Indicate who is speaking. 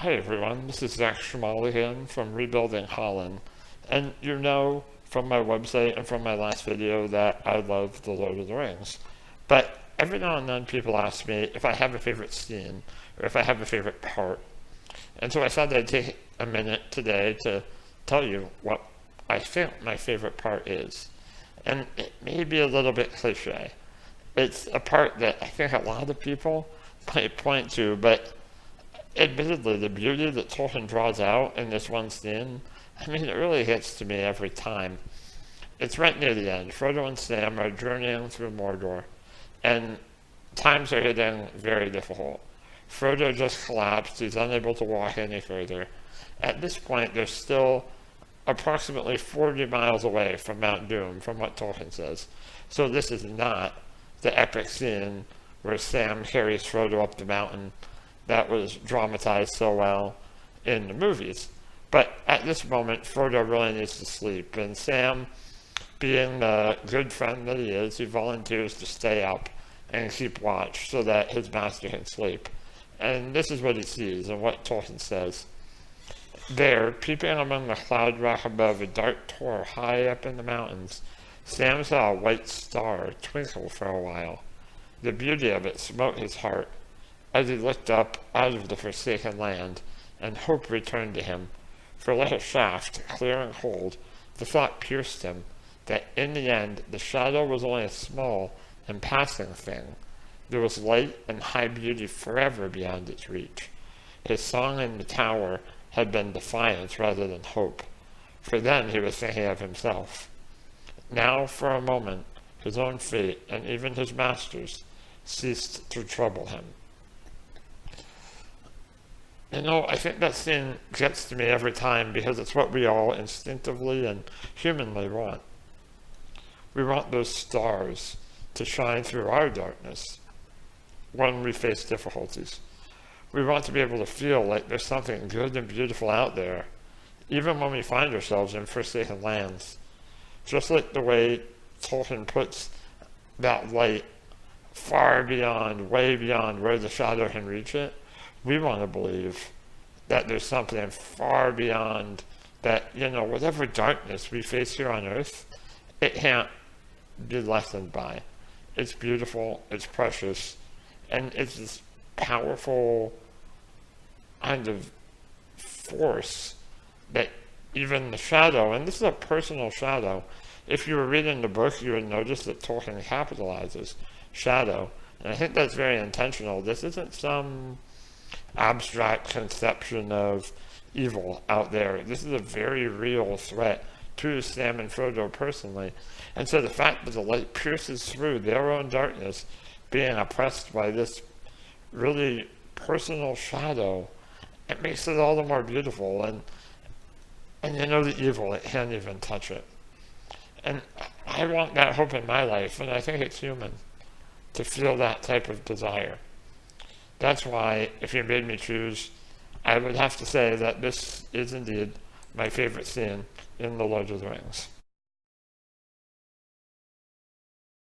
Speaker 1: Hi everyone, this is Zak Schmoll again from Rebuilding Holland. And you know from my website and from my last video that I love The Lord of the Rings. But every now and then people ask me if I have a favorite scene or if I have a favorite part. And so I thought I'd take a minute today to tell you what I think my favorite part is. And it may be a little bit cliche. It's a part that I think a lot of people might point to, but admittedly, the beauty that Tolkien draws out in this one scene, I mean, it really hits to me every time. It's right near the end. Frodo and Sam are journeying through Mordor, and times are getting very difficult. Frodo just collapsed. He's unable to walk any further. At this point, they're still approximately 40 miles away from Mount Doom, from what Tolkien says. So this is not the epic scene where Sam carries Frodo up the mountain that was dramatized so well in the movies. But at this moment, Frodo really needs to sleep, and Sam, being the good friend that he is, he volunteers to stay up and keep watch so that his master can sleep. And this is what he sees and what Tolkien says. There, peeping among the cloud rack above a dark tor high up in the mountains, Sam saw a white star twinkle for a while. The beauty of it smote his heart as he looked up out of the forsaken land, and hope returned to him. For like a shaft, clear and cold, the thought pierced him that in the end the shadow was only a small and passing thing. There was light and high beauty forever beyond its reach. His song in the tower had been defiance rather than hope, for then he was thinking of himself. Now, for a moment, his own fate, and even his master's, ceased to trouble him. You know, I think that scene gets to me every time because it's what we all instinctively and humanly want. We want those stars to shine through our darkness when we face difficulties. We want to be able to feel like there's something good and beautiful out there, even when we find ourselves in forsaken lands. Just like the way Tolkien puts that light far beyond, way beyond where the shadow can reach it, we want to believe that there's something far beyond that, whatever darkness we face here on earth, it can't be lessened by. It's beautiful, it's precious, and it's this powerful kind of force that even the shadow, and this is a personal shadow, if you were reading the book, you would notice that Tolkien capitalizes shadow, and I think that's very intentional. This isn't some abstract conception of evil out there. This is a very real threat to Sam and Frodo personally. And so the fact that the light pierces through their own darkness, being oppressed by this really personal shadow, it makes it all the more beautiful. And the evil, it can't even touch it. And I want that hope in my life, and I think it's human to feel that type of desire. That's why, if you made me choose, I would have to say that this is indeed my favorite scene in The Lord of the Rings.